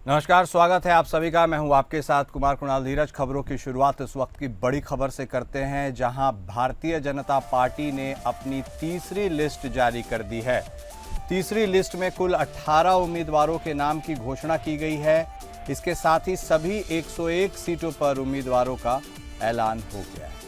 नमस्कार, स्वागत है आप सभी का। मैं हूं आपके साथ कुमार कुणाल धीरज। खबरों की शुरुआत इस वक्त की बड़ी खबर से करते हैं, जहां भारतीय जनता पार्टी ने अपनी तीसरी लिस्ट जारी कर दी है। तीसरी लिस्ट में कुल 18 उम्मीदवारों के नाम की घोषणा की गई है। इसके साथ ही सभी 101 सीटों पर उम्मीदवारों का ऐलान हो गया है।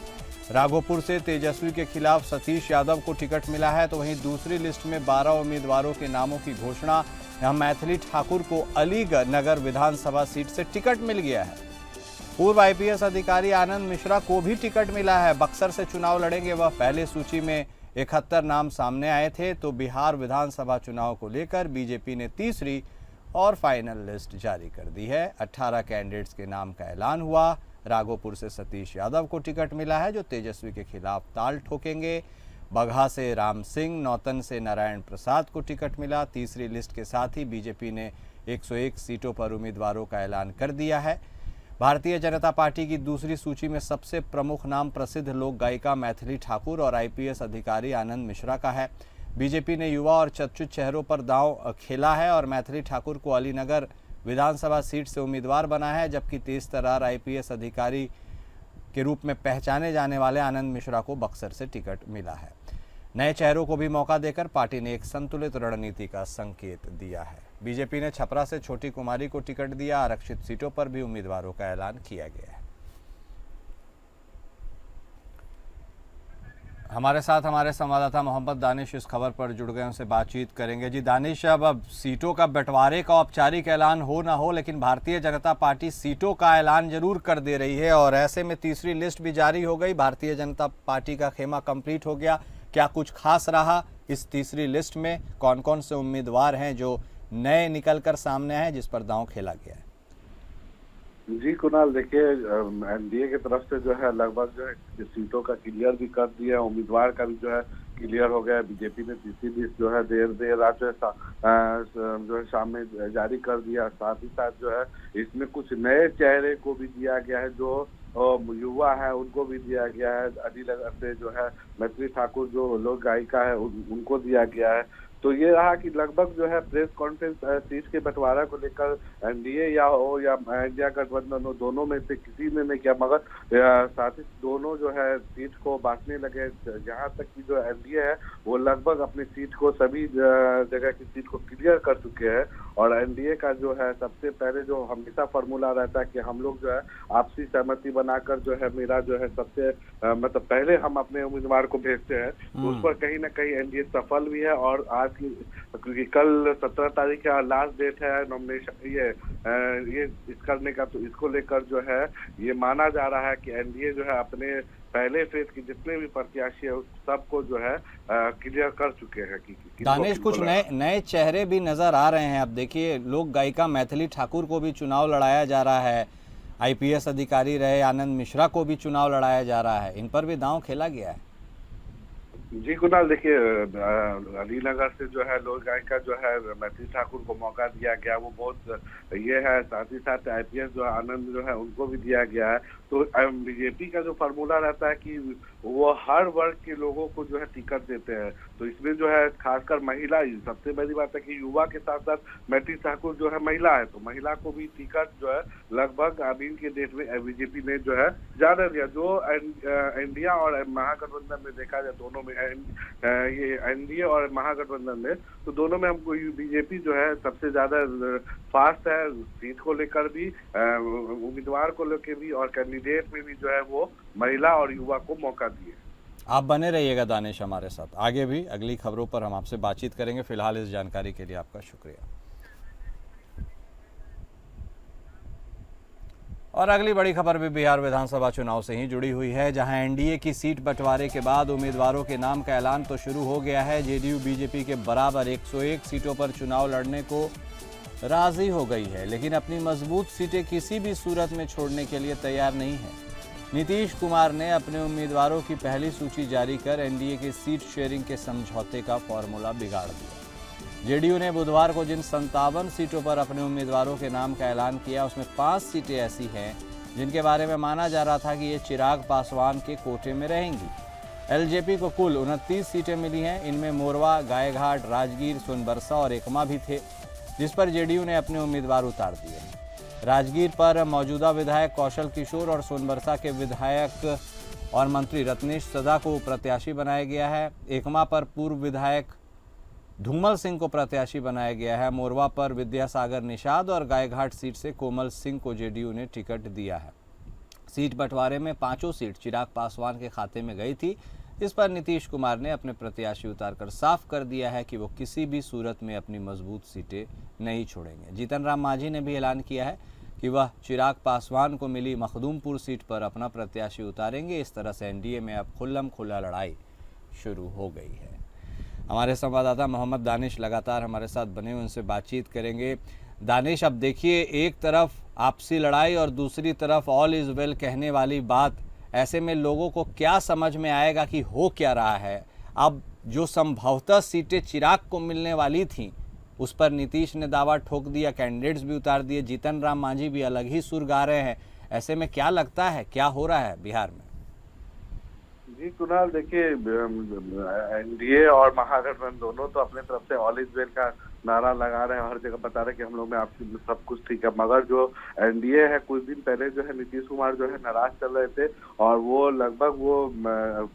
राघोपुर से तेजस्वी के खिलाफ सतीश यादव को टिकट मिला है, तो वहीं दूसरी लिस्ट में 12 उम्मीदवारों के नामों की घोषणा। यहां मैथिली ठाकुर को अलीनगर विधानसभा सीट से टिकट मिल गया है। पूर्व आईपीएस अधिकारी आनंद मिश्रा को भी टिकट मिला है। बक्सर से चुनाव लड़ेंगे। वह पहले सूची में 71 नाम सामने आए थे। तो बिहार विधानसभा चुनाव को लेकर बीजेपी ने तीसरी और फाइनल लिस्ट जारी कर दी है। 18 कैंडिडेट्स के नाम का ऐलान हुआ। राघोपुर से सतीश यादव को टिकट मिला है, जो तेजस्वी के खिलाफ ताल ठोकेंगे। बगहा से राम सिंह, नौतन से नारायण प्रसाद को टिकट मिला। तीसरी लिस्ट के साथ ही बीजेपी ने 101 सीटों पर उम्मीदवारों का ऐलान कर दिया है। भारतीय जनता पार्टी की दूसरी सूची में सबसे प्रमुख नाम प्रसिद्ध लोक गायिका मैथिली ठाकुर और आईपीएस अधिकारी आनंद मिश्रा का है। बीजेपी ने युवा और चर्चित चेहरों पर दांव खेला है और मैथिली ठाकुर को अलीनगर विधानसभा सीट से उम्मीदवार बना है, जबकि तेज तर्रार आईपीएस अधिकारी के रूप में पहचाने जाने वाले आनंद मिश्रा को बक्सर से टिकट मिला है। नए चेहरों को भी मौका देकर पार्टी ने एक संतुलित रणनीति का संकेत दिया है। बीजेपी ने छपरा से छोटी कुमारी को टिकट दिया। आरक्षित सीटों पर भी उम्मीदवारों का ऐलान किया गया है। हमारे साथ हमारे संवाददाता मोहम्मद दानिश इस खबर पर जुड़ गए, उनसे बातचीत करेंगे। जी दानिश, अब सीटों का बंटवारे का औपचारिक ऐलान हो ना हो, लेकिन भारतीय जनता पार्टी सीटों का ऐलान जरूर कर दे रही है और ऐसे में तीसरी लिस्ट भी जारी हो गई। भारतीय जनता पार्टी का खेमा कंप्लीट हो गया। क्या कुछ खास रहा इस तीसरी लिस्ट में? कौन कौन से उम्मीदवार हैं जो नए निकल कर सामने हैं, जिस पर दांव खेला गया है? जी कुणाल, देखिए एनडीए की तरफ से जो है लगभग जो है सीटों का क्लियर भी कर दिया, उम्मीदवार का भी जो है क्लियर हो गया। बीजेपी ने तीसरी लिस्ट जो है देर रात जो है शाम में जारी कर दिया। साथ ही साथ जो है इसमें कुछ नए चेहरे को भी दिया गया है, जो युवा है उनको भी दिया गया है। अलीनगर से जो है मैथिली ठाकुर जो लोक गायिका है उनको दिया गया है। तो ये रहा कि लगभग जो है प्रेस कॉन्फ्रेंस सीट के बंटवारा को लेकर एनडीए या इंडिया गठबंधन हो, दोनों में से किसी ने नहीं किया, मगर साथ ही दोनों जो है सीट को बांटने लगे। जहां तक कि जो एनडीए है वो लगभग अपनी सीट को सभी जगह की सीट को क्लियर कर चुके हैं। और एनडीए का जो है सबसे पहले जो हमेशा फॉर्मूला रहता है कि हम लोग जो है आपसी सहमति बनाकर जो है मेरा जो है सबसे मतलब पहले हम अपने उम्मीदवार को भेजते हैं, तो उस पर कहीं ना कहीं एनडीए सफल भी है। और आज क्योंकि कल 17 तारीख का लास्ट डेट है नॉमिनेशन ये इस करने का, तो इसको लेकर जो है ये माना जा रहा है कि एनडीए जो है अपने पहले फेज के जितने भी प्रत्याशी है सबको जो है क्लियर कर चुके हैं। दानिश, कुछ नए चेहरे भी नजर आ रहे हैं। अब देखिए, लोक गायिका मैथिली ठाकुर को भी चुनाव लड़ाया जा रहा है। आईपीएस अधिकारी रहे आनंद मिश्रा को भी चुनाव लड़ाया जा रहा है। इन पर भी दांव खेला गया है। जी कुणाल, देखिए अलीनगर से जो है लोक गायिका जो है मैथिली ठाकुर को मौका दिया गया, वो बहुत ये है। साथ ही साथ आईपीएस जो आनंद जो है उनको भी दिया गया है। तो बीजेपी का जो फार्मूला रहता है कि वो हर वर्ग के लोगों को जो है टिकट देते हैं। तो इसमें जो है खासकर महिला, सबसे बड़ी बात है कि युवा के साथ साथ मैथिली ठाकुर जो है महिला है, तो महिला को भी टिकट जो है लगभग अभी के डेट में बीजेपी ने जो है ज्यादा दिया। जो इंडिया और महागठबंधन में देखा जाए, दोनों में ये एनडीए और महागठबंधन में, तो दोनों में हमको बीजेपी जो है सबसे ज्यादा फास्ट है। सीट को लेकर भी, उम्मीदवार को लेकर भी और कैंडिडेट में भी जो है वो महिला और युवा को मौका दिए। आप बने रहिएगा दानिश हमारे साथ। आगे भी अगली खबरों पर हम आपसे बातचीत करेंगे। फिलहाल इस जानकारी के लिए आपका शुक्रिया। और अगली बड़ी खबर भी बिहार विधानसभा चुनाव से ही जुड़ी हुई है, जहां एनडीए की सीट बंटवारे के बाद उम्मीदवारों के नाम का ऐलान तो शुरू हो गया है। जेडीयू बीजेपी के बराबर 101 सीटों पर चुनाव लड़ने को राजी हो गई है, लेकिन अपनी मजबूत सीटें किसी भी सूरत में छोड़ने के लिए तैयार नहीं है। नीतीश कुमार ने अपने उम्मीदवारों की पहली सूची जारी कर एनडीए के सीट शेयरिंग के समझौते का फॉर्मूला बिगाड़ दिया। जेडीयू ने बुधवार को जिन 57 सीटों पर अपने उम्मीदवारों के नाम का ऐलान किया, उसमें 5 सीटें ऐसी हैं जिनके बारे में माना जा रहा था कि ये चिराग पासवान के कोटे में रहेंगी। एलजेपी को कुल 29 सीटें मिली हैं। इनमें मोरवा, गायघाट, राजगीर, सोनबरसा और एकमा भी थे। जिस पर जेडीयू ने अपने उम्मीदवार उतार दिए हैं। राजगीर पर मौजूदा विधायक कौशल किशोर और सोनबरसा के विधायक और मंत्री रत्नेश सदा को प्रत्याशी बनाया गया है। एकमा पर पूर्व विधायक धूमल सिंह को प्रत्याशी बनाया गया है। मोरवा पर विद्यासागर निषाद और गायघाट सीट से कोमल सिंह को जेडीयू ने टिकट दिया है। सीट बंटवारे में पांचों सीट चिराग पासवान के खाते में गई थी। इस पर नीतीश कुमार ने अपने प्रत्याशी उतारकर साफ कर दिया है कि वो किसी भी सूरत में अपनी मजबूत सीटें नहीं छोड़ेंगे। जीतन राम मांझी ने भी ऐलान किया है कि वह चिराग पासवान को मिली मखदूमपुर सीट पर अपना प्रत्याशी उतारेंगे। इस तरह से एनडीए में अब खुल्लम खुल्ला लड़ाई शुरू हो गई है। हमारे संवाददाता मोहम्मद दानिश लगातार हमारे साथ बने हुए, उनसे बातचीत करेंगे। दानिश, अब देखिए, एक तरफ आपसी लड़ाई और दूसरी तरफ ऑल इज वेल कहने वाली बात, ऐसे में लोगों को क्या समझ में आएगा कि हो क्या रहा है? अब जो संभवतः सीटें चिराग को मिलने वाली थीं उस पर नीतीश ने दावा ठोक दिया, कैंडिडेट्स भी उतार दिए, जीतन राम मांझी भी अलग ही सुर गा रहे हैं। ऐसे में क्या लगता है क्या हो रहा है बिहार में? जी कुणाल, देखिए, एनडीए और महागठबंधन दोनों तो अपने तरफ से ऑल इज वेल का नारा लगा रहे हैं, हर जगह बता रहे हैं कि हम लोग में आपकी सब कुछ ठीक है। मगर जो एनडीए है, कुछ दिन पहले जो है नीतीश कुमार जो है नाराज चल रहे थे और वो लगभग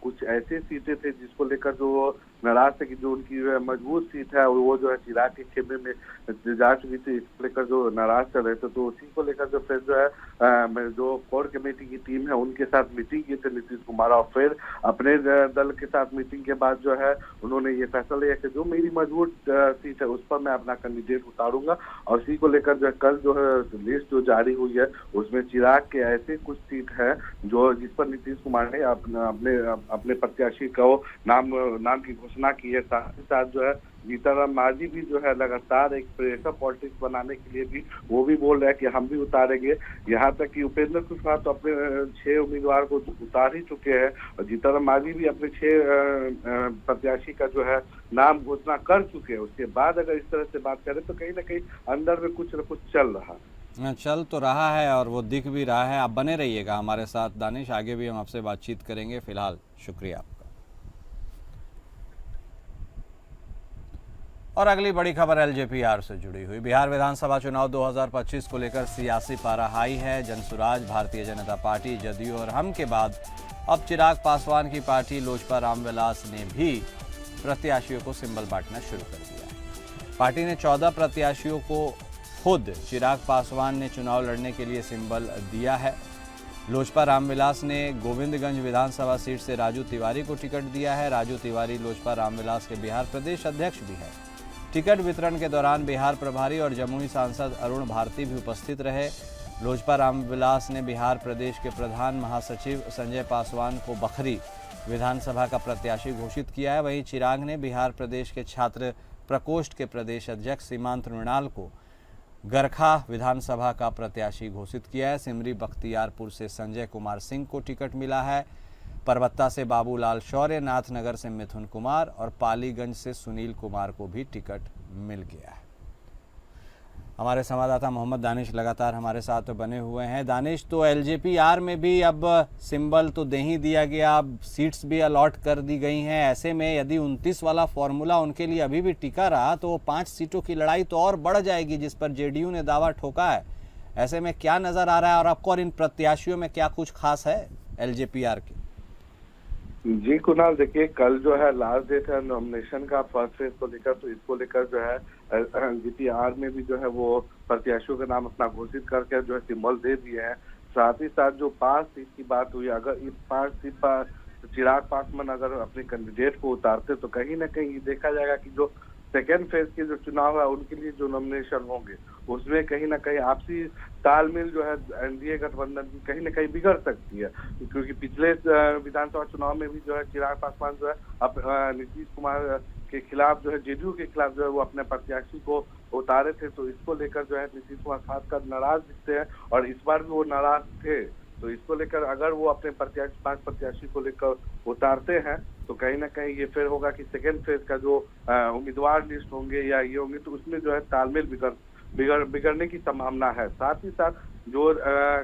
कुछ ऐसी सीटें थे जिसको लेकर जो वो नाराज थे कि जो उनकी मजबूत सीट है वो जो है चिराग के खेमे में जा चुकी थी, इसको लेकर जो नाराज चल रहे थे। तो उसी को लेकर जो फिर जो है जो कोर कमेटी की टीम है उनके साथ मीटिंग की थी नीतीश कुमार, और फिर अपने दल के साथ मीटिंग के बाद जो है उन्होंने ये फैसला लिया कि जो मेरी मजबूत सीट है उस पर मैं अपना कैंडिडेट उतारूंगा। और उसी को लेकर जो कल जो है लिस्ट जो जारी हुई है उसमें चिराग के ऐसे कुछ सीट है जो जिस पर नीतीश कुमार ने अपने प्रत्याशी को नाम की घोषणा की है। साथ ही साथ जो है जीतन राम मांझी भी जो है लगातार एक प्रेशर पॉलिटिक्स बनाने के लिए भी वो भी बोल रहे हैं कि हम भी उतारेंगे। यहाँ तक कि उपेंद्र कुशवाहा तो अपने 6 उम्मीदवार को उतार ही चुके हैं और जीतन राम मांझी भी अपने 6 प्रत्याशी का जो है नाम घोषणा कर चुके हैं। उसके बाद अगर इस तरह से बात करें तो कहीं ना कहीं अंदर में कुछ न कुछ चल तो रहा है और वो दिख भी रहा है। आप बने रहिएगा हमारे साथ दानिश, आगे भी हम आपसे बातचीत करेंगे। फिलहाल शुक्रिया आपका। और अगली बड़ी खबर एलजेपीआर से जुड़ी हुई। बिहार विधानसभा चुनाव 2025 को लेकर सियासी पारा हाई है। जनसुराज, भारतीय जनता पार्टी, जदयू और हम के बाद अब चिराग पासवान की पार्टी लोजपा रामविलास ने भी प्रत्याशियों को सिंबल बांटना शुरू कर दिया है। पार्टी ने 14 प्रत्याशियों को खुद चिराग पासवान ने चुनाव लड़ने के लिए सिंबल दिया है। लोजपा रामविलास ने गोविंदगंज विधानसभा सीट से राजू तिवारी को टिकट दिया है। राजू तिवारी लोजपा रामविलास के बिहार प्रदेश अध्यक्ष भी है। टिकट वितरण के दौरान बिहार प्रभारी और जमुई सांसद अरुण भारती भी उपस्थित रहे। लोजपा रामविलास ने बिहार प्रदेश के प्रधान महासचिव संजय पासवान को बखरी विधानसभा का प्रत्याशी घोषित किया है। वहीं चिराग ने बिहार प्रदेश के छात्र प्रकोष्ठ के प्रदेश अध्यक्ष सीमांत मृणाल को गरखा विधानसभा का प्रत्याशी घोषित किया है। सिमरी बख्तियारपुर से संजय कुमार सिंह को टिकट मिला है। परबत्ता से बाबूलाल शौर्य, नाथनगर से मिथुन कुमार और पालीगंज से सुनील कुमार को भी टिकट मिल गया है। हमारे संवाददाता मोहम्मद दानिश लगातार हमारे साथ बने हुए हैं। दानिश, तो एलजेपीआर में भी अब सिंबल तो दे ही दिया गया, अब सीट्स भी अलॉट कर दी गई हैं। ऐसे में यदि 29 वाला फॉर्मूला उनके लिए अभी भी टिका रहा तो 5 सीटों की लड़ाई तो और बढ़ जाएगी, जिस पर जेडीयू ने दावा ठोका है। ऐसे में क्या नजर आ रहा है और आपको और इन प्रत्याशियों में क्या कुछ खास है एलजेपीआर के? जी कुणाल, देखिए, कल जो है लास्ट डेट है नॉमिनेशन का फर्स्ट फेज को लेकर, तो इसको लेकर जो है जीपीआर में भी जो है वो प्रत्याशियों का नाम अपना घोषित करके जो है सिंबल दे दिए हैं। साथ ही साथ जो 5 सीट की बात हुई, अगर इस 5 सीट पर चिराग पासवान अगर अपने कैंडिडेट को उतारते तो कहीं ना कहीं देखा जाएगा कि जो सेकेंड फेज के जो चुनाव है उनके लिए जो नॉमिनेशन होंगे उसमें कहीं ना कहीं आपसी तालमेल जो है एनडीए गठबंधन की कहीं ना कहीं बिगड़ सकती है। क्योंकि पिछले विधानसभा चुनाव में भी जो है चिराग पासवान जो है अब नीतीश कुमार के खिलाफ जो है जेडीयू के खिलाफ जो है वो अपने प्रत्याशी को उतारे थे। तो इसको लेकर जो है नीतीश कुमार खासकर नाराज दिखते हैं और इस बार भी वो नाराज थे। तो इसको लेकर अगर वो अपने 5 प्रत्याशी को लेकर उतारते हैं तो कहीं ना कहीं ये फिर होगा कि सेकेंड फेज का जो उम्मीदवार लिस्ट होंगे या ये होंगे तो उसमें जो है तालमेल बिगड़ने की संभावना है। साथ ही साथ जो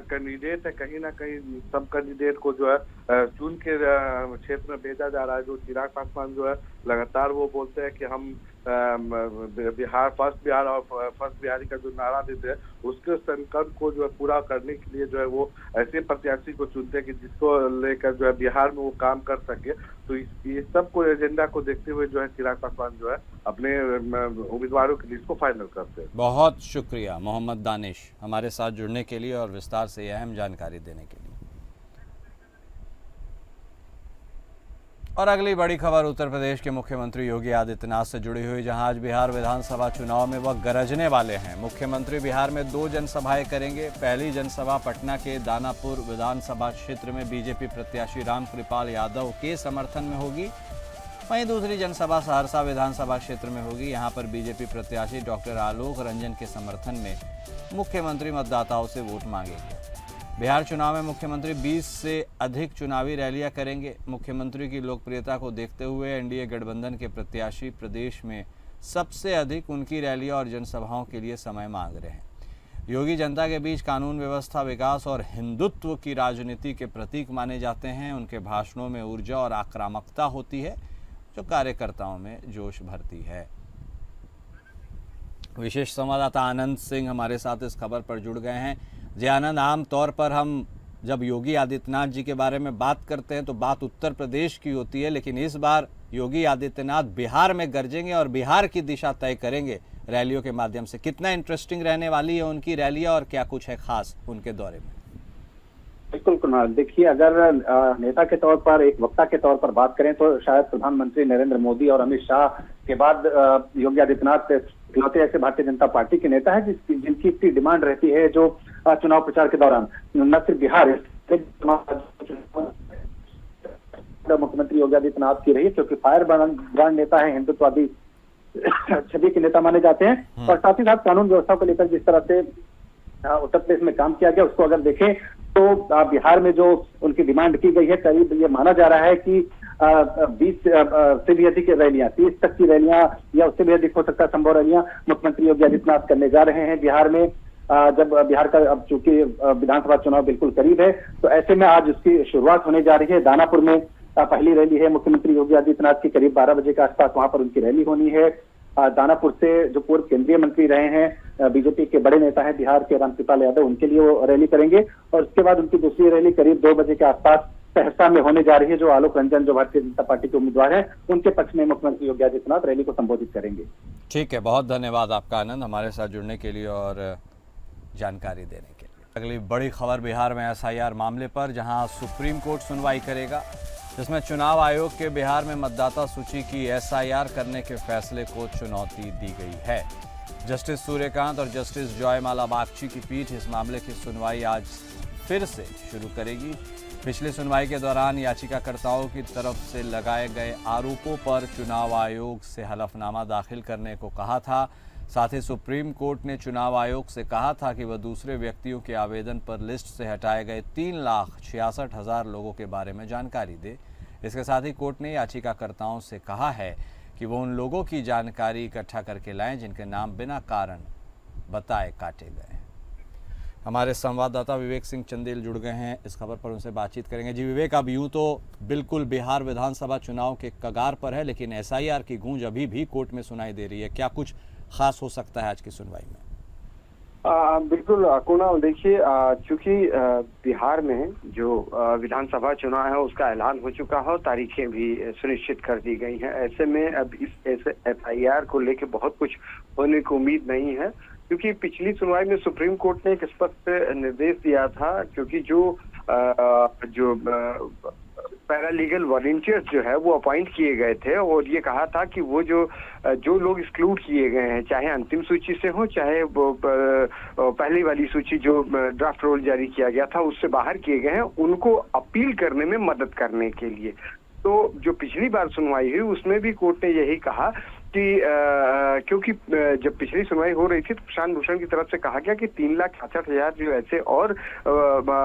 कैंडिडेट है कहीं ना कहीं सब कैंडिडेट को जो है चुन के क्षेत्र में भेजा जा रहा है। जो चिराग पासवान जो है लगातार वो बोलते हैं कि हम बिहार फर्स्ट बिहार और फर्स्ट बिहारी का जो नारा देते हैं उसके संकल्प को जो है पूरा करने के लिए जो है वो ऐसे प्रत्याशी को चुनते हैं कि जिसको लेकर जो है बिहार में वो काम कर सके। तो ये सब को एजेंडा को देखते हुए जो है चिराग पासवान जो है अपने उम्मीदवारों की लिस्ट को फाइनल करते हैं। बहुत शुक्रिया मोहम्मद दानिश हमारे साथ जुड़ने के लिए और विस्तार से अहम जानकारी देने के लिए। और अगली बड़ी खबर उत्तर प्रदेश के मुख्यमंत्री योगी आदित्यनाथ से जुड़ी हुई, जहां आज बिहार विधानसभा चुनाव में वह गरजने वाले हैं। मुख्यमंत्री बिहार में 2 जनसभाएं करेंगे। पहली जनसभा पटना के दानापुर विधानसभा क्षेत्र में बीजेपी प्रत्याशी रामकृपाल यादव के समर्थन में होगी। वहीं दूसरी जनसभा सहरसा विधानसभा क्षेत्र में होगी। यहां पर बीजेपी प्रत्याशी डॉक्टर आलोक रंजन के समर्थन में मुख्यमंत्री मतदाताओं से वोट मांगेंगे। बिहार चुनाव में मुख्यमंत्री 20 से अधिक चुनावी रैलियां करेंगे। मुख्यमंत्री की लोकप्रियता को देखते हुए एनडीए गठबंधन के प्रत्याशी प्रदेश में सबसे अधिक उनकी रैलियां और जनसभाओं के लिए समय मांग रहे हैं। योगी जनता के बीच कानून व्यवस्था, विकास और हिंदुत्व की राजनीति के प्रतीक माने जाते हैं। उनके भाषणों में ऊर्जा और आक्रामकता होती है जो कार्यकर्ताओं में जोश भरती है। विशेष संवाददाता आनंद सिंह हमारे साथ इस खबर पर जुड़ गए हैं। जी आनंद, आम तौर पर हम जब योगी आदित्यनाथ जी के बारे में बात करते हैं तो बात उत्तर प्रदेश की होती है, लेकिन इस बार योगी आदित्यनाथ बिहार में गरजेंगे और बिहार की दिशा तय करेंगे रैलियों के माध्यम से। कितना इंटरेस्टिंग रहने वाली है उनकी रैलियां और क्या कुछ है खास उनके दौरे में? बिल्कुल कुणाल, देखिए अगर नेता के तौर पर, एक वक्ता के तौर पर बात करें तो शायद प्रधानमंत्री नरेंद्र मोदी और अमित शाह के बाद योगी आदित्यनाथ इकलौते ऐसे भारतीय जनता पार्टी के नेता है जिनकी इतनी डिमांड रहती है जो चुनाव प्रचार के दौरान न सिर्फ बिहार मुख्यमंत्री योगी आदित्यनाथ की रही, क्योंकि फायर ब्रांड नेता है, हिंदुत्ववादी छवि के नेता माने जाते हैं। और साथ ही साथ कानून व्यवस्था को लेकर जिस तरह से उत्तर प्रदेश में काम किया गया उसको अगर देखें तो बिहार में जो उनकी डिमांड की गई है, करीब ये माना जा रहा है कि 20 से भी अधिक रैलियां, 30 तक की रैलियां या उससे भी अधिक हो सकता है संभव रैलियां मुख्यमंत्री योगी आदित्यनाथ करने जा रहे हैं बिहार में। जब बिहार का अब चूंकि विधानसभा चुनाव बिल्कुल करीब है तो ऐसे में आज उसकी शुरुआत होने जा रही है। दानापुर में पहली रैली है मुख्यमंत्री योगी आदित्यनाथ की, करीब 12 बजे के आसपास वहां पर उनकी रैली होनी है। दानापुर से जो पूर्व केंद्रीय मंत्री रहे हैं, बीजेपी के बड़े नेता हैं बिहार के रामकृपाल यादव, उनके लिए वो रैली करेंगे। और उसके बाद उनकी दूसरी रैली करीब 2 बजे के आसपास सहरसा में होने जा रही है, जो आलोक रंजन जो भारतीय जनता पार्टी के उम्मीदवार हैं उनके पक्ष में मुख्यमंत्री योगी आदित्यनाथ रैली को संबोधित करेंगे। ठीक है, बहुत धन्यवाद आपका आनंद हमारे साथ जुड़ने के लिए और जानकारी देने के लिए। अगली बड़ी खबर बिहार में एसआईआर मामले पर, जहां सुप्रीम कोर्ट सुनवाई करेगा, जिसमें चुनाव आयोग के बिहार में मतदाता सूची की एसआईआर करने के फैसले को चुनौती दी गई है। जस्टिस सूर्यकांत और जस्टिस जॉयमाला बागची की पीठ इस मामले की सुनवाई आज फिर से शुरू करेगी। पिछली सुनवाई के दौरान याचिकाकर्ताओं की तरफ से लगाए गए आरोपों पर चुनाव आयोग से हलफनामा दाखिल करने को कहा था। साथ ही सुप्रीम कोर्ट ने चुनाव आयोग से कहा था कि वह दूसरे व्यक्तियों के आवेदन पर लिस्ट से हटाए गए 3,66,000 लोगों के बारे में जानकारी दे। इसके साथ ही कोर्ट ने याचिकाकर्ताओं से कहा है कि वो उन लोगों की जानकारी इकट्ठा करके लाएं जिनके नाम बिना कारण बताए काटे गए हैं। हमारे संवाददाता विवेक सिंह चंदेल जुड़ गए हैं, इस खबर पर उनसे बातचीत करेंगे। जी विवेक, अब यूं तो बिल्कुल बिहार विधानसभा चुनाव के कगार पर है, लेकिन एसआईआर की गूंज अभी भी कोर्ट में सुनाई दे रही है। क्या कुछ खास हो सकता है आज की सुनवाई में? बिल्कुल कुणाल, देखिए चूंकि बिहार में जो विधानसभा चुनाव है उसका ऐलान हो चुका है और तारीखें भी सुनिश्चित कर दी गई हैं। ऐसे में अब इस एफआईआर को लेके बहुत कुछ होने की उम्मीद नहीं है, क्योंकि पिछली सुनवाई में सुप्रीम कोर्ट ने एक स्पष्ट निर्देश दिया था, क्योंकि जो पैरालीगल वॉलंटियर्स जो है वो अपॉइंट किए गए थे और ये कहा था कि वो जो लोग एक्सक्लूड किए गए हैं, चाहे अंतिम सूची से हो चाहे वो पहली वाली सूची जो ड्राफ्ट रोल जारी किया गया था उससे बाहर किए गए हैं, उनको अपील करने में मदद करने के लिए। तो जो पिछली बार सुनवाई हुई उसमें भी कोर्ट ने यही कहा कि क्योंकि जब पिछली सुनवाई हो रही थी तो प्रशांत भूषण की तरफ से कहा गया कि 3,66,000 जो ऐसे और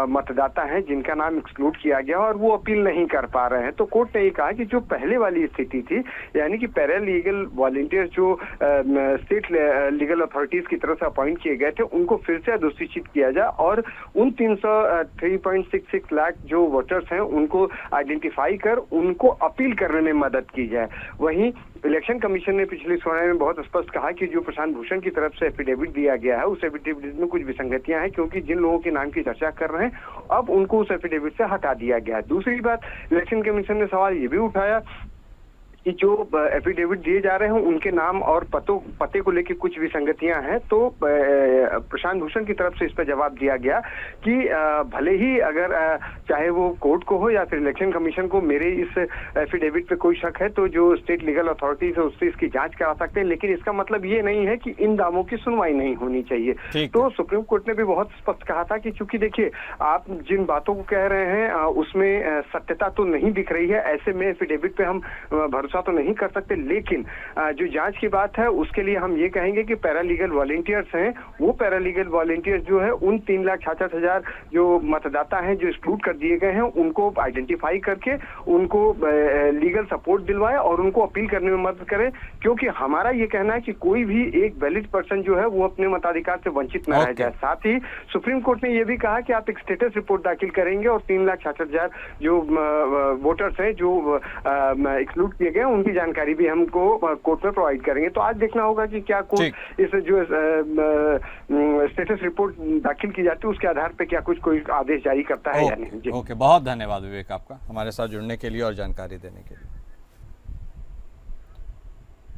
मतदाता हैं जिनका नाम एक्सक्लूड किया गया और वो अपील नहीं कर पा रहे हैं। तो कोर्ट ने ये कहा कि जो पहले वाली स्थिति थी, यानी कि पैरालीगल वॉलंटियर जो स्टेट लीगल अथॉरिटीज की तरफ से अपॉइंट किए गए थे उनको फिर से अधिसूचित किया जाए और उन 3.66 लाख जो वोटर्स हैं उनको आइडेंटिफाई कर उनको अपील करने में मदद की जाए। वहीं इलेक्शन कमीशन ने पिछली सुनवाई में बहुत स्पष्ट कहा कि जो प्रशांत भूषण की तरफ से एफिडेविट दिया गया है उस एफिडेविट में कुछ विसंगतियां हैं, क्योंकि जिन लोगों के नाम की चर्चा कर रहे हैं अब उनको उस एफिडेविट से हटा दिया गया है। दूसरी बात, इलेक्शन कमीशन ने सवाल ये भी उठाया कि जो एफिडेविट दिए जा रहे हैं उनके नाम और पते को लेकर कुछ विसंगतियां हैं। तो प्रशांत भूषण की तरफ से इस पर जवाब दिया गया कि भले ही अगर चाहे वो कोर्ट को हो या फिर इलेक्शन कमीशन को मेरे इस एफिडेविट पे कोई शक है तो जो स्टेट लीगल अथॉरिटीज है उससे इसकी जांच करा सकते हैं, लेकिन इसका मतलब ये नहीं है कि इन दावों की सुनवाई नहीं होनी चाहिए। तो सुप्रीम कोर्ट ने भी बहुत स्पष्ट कहा था कि चूंकि देखिए आप जिन बातों को कह रहे हैं उसमें सत्यता तो नहीं दिख रही है, ऐसे में एफिडेविट पे हम भरोसा तो नहीं कर सकते, लेकिन जो जांच की बात है उसके लिए हम ये कहेंगे कि पैरालीगल वॉलंटियर्स हैं, वो पैरालीगल वॉलंटियर्स जो है उन 3,66,000 जो मतदाता हैं जो एक्सक्लूड कर दिए गए हैं उनको आइडेंटिफाई करके उनको लीगल सपोर्ट दिलवाए और उनको अपील करने में मदद करें, क्योंकि हमारा ये कहना है कि कोई भी एक वैलिड पर्सन जो है वो अपने मताधिकार से वंचित न रह जाए। साथ ही सुप्रीम कोर्ट ने ये भी कहा कि आप एक स्टेटस रिपोर्ट दाखिल करेंगे और 3,66,000 जो वोटर्स हैं जो एक्सक्लूड किए गए उनकी जानकारी भी हमको कोर्ट में प्रोवाइड करेंगे। तो आज देखना होगा कि क्या कोर्ट इस जो स्टेटस रिपोर्ट दाखिल की जाती है उसके आधार पे क्या कोई आदेश जारी करता है या नहीं। ओके, बहुत धन्यवाद विवेक आपका हमारे साथ जुड़ने के लिए और जानकारी देने के लिए।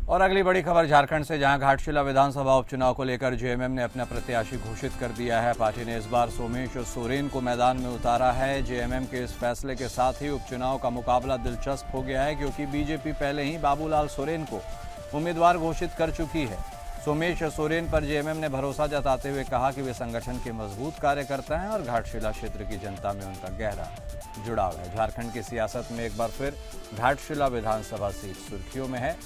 और अगली बड़ी खबर झारखंड से, जहां घाटशिला विधानसभा उपचुनाव को लेकर जेएमएम ने अपना प्रत्याशी घोषित कर दिया है। पार्टी ने इस बार सोमेश सोरेन को मैदान में उतारा है। जेएमएम के इस फैसले के साथ ही उपचुनाव का मुकाबला दिलचस्प हो गया है, क्योंकि बीजेपी पहले ही बाबूलाल सोरेन को उम्मीदवार घोषित कर चुकी है। सोमेश सोरेन पर जेएमएम ने भरोसा जताते हुए कहा कि वे संगठन के मजबूत कार्यकर्ता हैं और घाटशिला क्षेत्र की जनता में उनका गहरा जुड़ाव है। झारखंड की सियासत में एक बार फिर घाटशिला विधानसभा सीट सुर्खियों में है।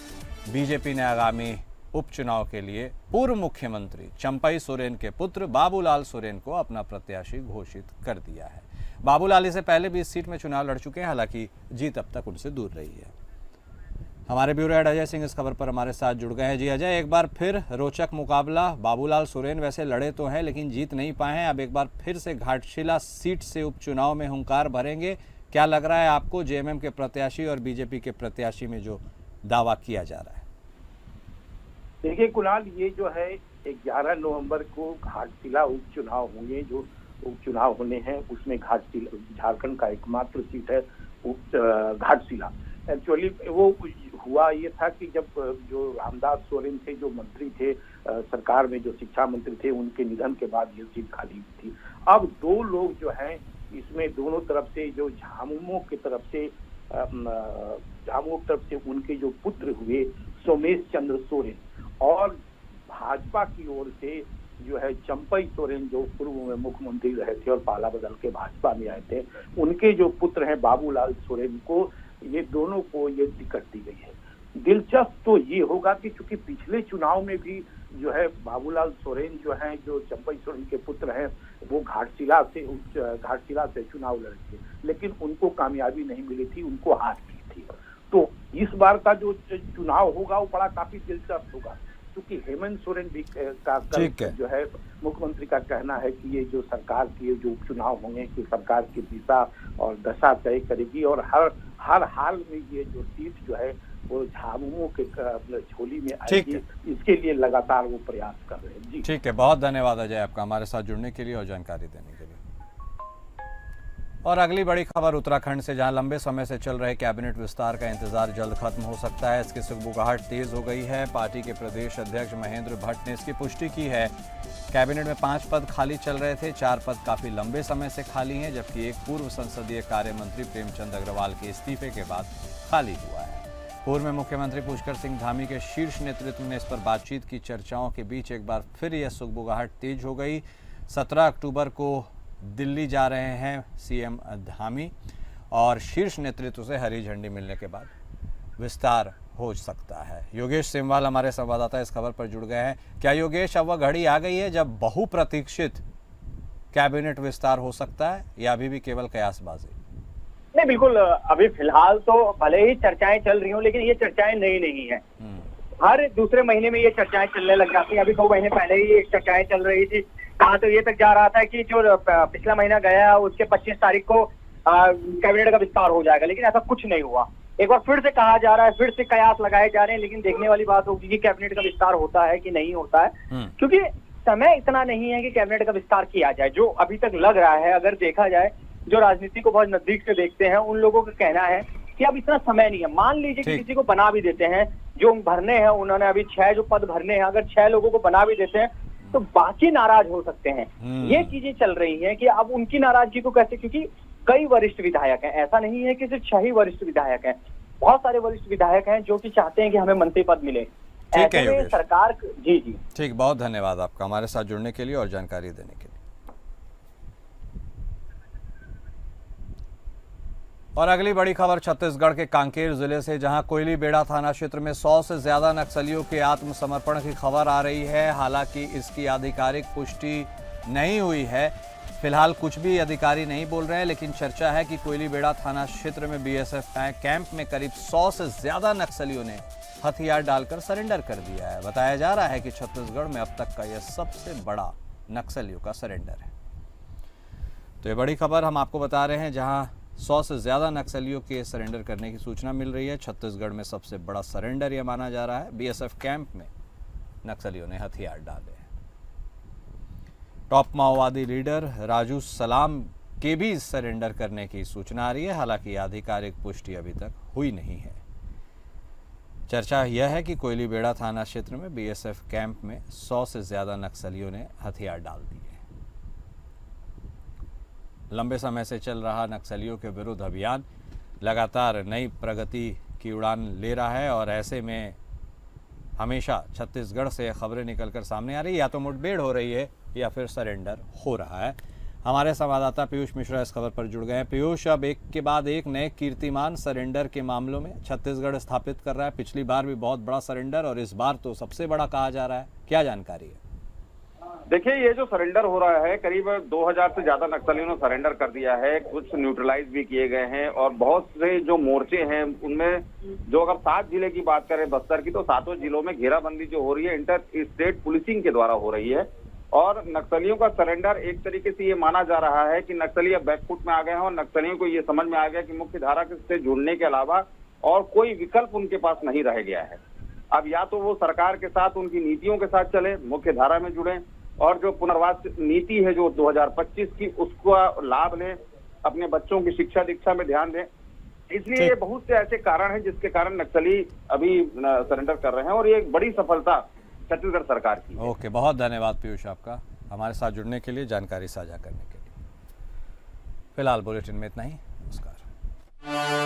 बीजेपी ने आगामी उपचुनाव के लिए पूर्व मुख्यमंत्री चंपई सोरेन के पुत्र बाबूलाल सोरेन को अपना प्रत्याशी घोषित कर दिया है। बाबूलाल इससे पहले भी इस सीट में चुनाव लड़ चुके हैं, हालांकि जीत अब तक उनसे दूर रही है। हमारे ब्यूरो हेड अजय सिंह इस खबर पर हमारे साथ जुड़ गए हैं। जी अजय, एक बार फिर रोचक मुकाबला। बाबूलाल सोरेन वैसे लड़े तो हैं लेकिन जीत नहीं पाए हैं, अब एक बार फिर से घाटशिला सीट से उपचुनाव में हुंकार भरेंगे। क्या लग रहा है आपको जेएमएम के प्रत्याशी और बीजेपी के प्रत्याशी में जो दावा किया जा रहा है? देखिए कुणाल, ये जो है 11 नवंबर को घाटशिला उपचुनाव होंगे। जो उपचुनाव होने हैं उसमें घाटशिला झारखंड का एकमात्र सीट है घाटशिला। एक्चुअली वो हुआ ये था कि जब जो रामदास सोरेन थे जो मंत्री थे सरकार में, जो शिक्षा मंत्री थे, उनके निधन के बाद ये सीट खाली थी। अब दो लोग जो हैं इसमें दोनों तरफ से, जो झामुमो की तरफ से उनके जो पुत्र हुए सोमेश चंद्र सोरेन, और भाजपा की ओर से जो है चंपई सोरेन जो पूर्व में मुख्यमंत्री रहे थे और पाला बदल के भाजपा में आए थे, उनके जो पुत्र हैं बाबूलाल सोरेन को, ये दोनों को ये टिकट दी गई है। दिलचस्प तो ये होगा कि चूंकि पिछले चुनाव में भी जो है बाबूलाल सोरेन जो हैं, जो चंपई सोरेन के पुत्र हैं, वो घाटशिला से चुनाव लड़े थे, लेकिन उनको कामयाबी नहीं मिली थी, उनको हार की थी। तो इस बार का जो चुनाव होगा वो बड़ा काफी दिलचस्प होगा, क्योंकि हेमंत सोरेन भी का जो है मुख्यमंत्री का कहना है कि ये जो सरकार की जो उपचुनाव होंगे कि सरकार की दिशा और दशा तय करेगी, और हर हाल में ये जो सीट जो है वो झामुमो के झोली में आएगी, इसके लिए लगातार वो प्रयास कर रहे हैं। जी ठीक है, बहुत धन्यवाद अजय आपका हमारे साथ जुड़ने के लिए और जानकारी देने के लिए। और अगली बड़ी खबर उत्तराखंड से, जहां लंबे समय से चल रहे कैबिनेट विस्तार का इंतजार जल्द खत्म हो सकता है। इसकी सुगबुगाहट तेज हो गई है। पार्टी के प्रदेश अध्यक्ष महेंद्र भट्ट ने इसकी पुष्टि की है। कैबिनेट में 5 पद खाली चल रहे थे, 4 पद काफी लंबे समय से खाली हैं, जबकि एक पूर्व संसदीय कार्य मंत्री प्रेमचंद अग्रवाल के इस्तीफे के बाद खाली हुआ है। पूर्व में मुख्यमंत्री पुष्कर सिंह धामी के शीर्ष नेतृत्व में इस पर बातचीत की चर्चाओं के बीच एक बार फिर यह सुगबुगाहट तेज हो गई। 17 अक्टूबर को दिल्ली जा रहे हैं सीएम धामी, और शीर्ष नेतृत्व से हरी झंडी मिलने के बाद विस्तार हो सकता है। योगेश सिमवाल हमारे संवाददाता इस खबर पर जुड़ गए हैं। क्या योगेश, अब वह घड़ी आ गई है जब बहुप्रतीक्षित कैबिनेट विस्तार हो सकता है, या अभी भी केवल कयासबाजी? नहीं, बिल्कुल, अभी फिलहाल तो भले ही चर्चाएं चल रही हों, लेकिन ये चर्चाएं नई नहीं है। हर दूसरे महीने में ये चर्चाएं चलने लग जाती हैं। अभी 2 महीने पहले ही ये चर्चाएं चल रही थी। कहा तो ये तक जा रहा था कि जो पिछला महीना गया उसके 25 तारीख को कैबिनेट का विस्तार हो जाएगा, लेकिन ऐसा कुछ नहीं हुआ। एक बार फिर से कहा जा रहा है, फिर से कयास लगाए जा रहे हैं, लेकिन देखने वाली बात होगी कि कैबिनेट का विस्तार होता है कि नहीं होता है, क्योंकि समय इतना नहीं है कि कैबिनेट का विस्तार किया जाए। जो अभी तक लग रहा है, अगर देखा जाए, जो राजनीति को बहुत नजदीक से देखते हैं उन लोगों का कहना है कि अब इतना समय नहीं है। मान लीजिए कि किसी को बना भी देते हैं, जो भरने हैं, उन्होंने अभी 6 जो पद भरने हैं, अगर 6 लोगों को बना भी देते हैं तो बाकी नाराज हो सकते हैं। ये चीजें चल रही हैं कि अब उनकी नाराजगी को कैसे, क्योंकि कई वरिष्ठ विधायक हैं, ऐसा नहीं है कि सिर्फ 6 ही वरिष्ठ विधायक हैं, बहुत सारे वरिष्ठ विधायक हैं जो कि चाहते हैं कि हमें मंत्री पद मिले। ठीक है ऐसे में योगेश। सरकार जी जी ठीक, बहुत धन्यवाद आपका हमारे साथ जुड़ने के लिए और जानकारी देने के लिए। और अगली बड़ी खबर छत्तीसगढ़ के कांकेर जिले से, जहां कोयलीबेड़ा थाना क्षेत्र में 100 से ज्यादा नक्सलियों के आत्मसमर्पण की खबर आ रही है। हालांकि इसकी आधिकारिक पुष्टि नहीं हुई है, फिलहाल कुछ भी अधिकारी नहीं बोल रहे हैं, लेकिन चर्चा है कि कोयलीबेड़ा थाना क्षेत्र में बीएसएफ कैंप में करीब 100 से ज्यादा नक्सलियों ने हथियार डालकर सरेंडर कर दिया है। बताया जा रहा है कि छत्तीसगढ़ में अब तक का यह सबसे बड़ा नक्सलियों का सरेंडर है। तो ये बड़ी खबर हम आपको बता रहे हैं, जहां 100 से ज्यादा नक्सलियों के सरेंडर करने की सूचना मिल रही है। छत्तीसगढ़ में सबसे बड़ा सरेंडर यह माना जा रहा है। बीएसएफ कैंप में नक्सलियों ने हथियार डाले हैं। टॉप माओवादी लीडर राजू सलाम के भी सरेंडर करने की सूचना आ रही है, हालांकि आधिकारिक पुष्टि अभी तक हुई नहीं है। चर्चा यह है कि कोयलीबेड़ा थाना क्षेत्र में बीएसएफ कैंप में 100 से ज्यादा नक्सलियों ने हथियार डाल दिए। लंबे समय से चल रहा नक्सलियों के विरुद्ध अभियान लगातार नई प्रगति की उड़ान ले रहा है और ऐसे में हमेशा छत्तीसगढ़ से खबरें निकलकर सामने आ रही है, या तो मुठभेड़ हो रही है या फिर सरेंडर हो रहा है। हमारे संवाददाता पीयूष मिश्रा इस खबर पर जुड़ गए हैं। पीयूष, अब एक के बाद एक नए कीर्तिमान सरेंडर के मामलों में छत्तीसगढ़ स्थापित कर रहा है। पिछली बार भी बहुत बड़ा सरेंडर और इस बार तो सबसे बड़ा कहा जा रहा है, क्या जानकारी है? देखिए, ये जो सरेंडर हो रहा है, करीब 2000 से ज्यादा नक्सलियों ने सरेंडर कर दिया है, कुछ न्यूट्रलाइज भी किए गए हैं और बहुत से जो मोर्चे हैं उनमें जो अगर 7 जिले की बात करें बस्तर की, तो 7 जिलों में घेराबंदी जो हो रही है इंटर स्टेट पुलिसिंग के द्वारा हो रही है। और नक्सलियों का सरेंडर एक तरीके से ये माना जा रहा है कि नक्सली अब बैकफुट में आ गए हैं और नक्सलियों को ये समझ में आ गया कि मुख्य धारा से जुड़ने के अलावा और कोई विकल्प उनके पास नहीं रह गया है। अब या तो वो सरकार के साथ, उनकी नीतियों के साथ चले, मुख्य धारा में जुड़े और जो पुनर्वास नीति है जो 2025 की, उसका लाभ लें, अपने बच्चों की शिक्षा दीक्षा में ध्यान दें। इसलिए ये बहुत से ऐसे कारण हैं जिसके कारण नक्सली अभी सरेंडर कर रहे हैं और ये एक बड़ी सफलता छत्तीसगढ़ सरकार की। ओके, बहुत धन्यवाद पीयूष आपका हमारे साथ जुड़ने के लिए, जानकारी साझा करने के लिए। फिलहाल बुलेटिन में इतना ही। नमस्कार।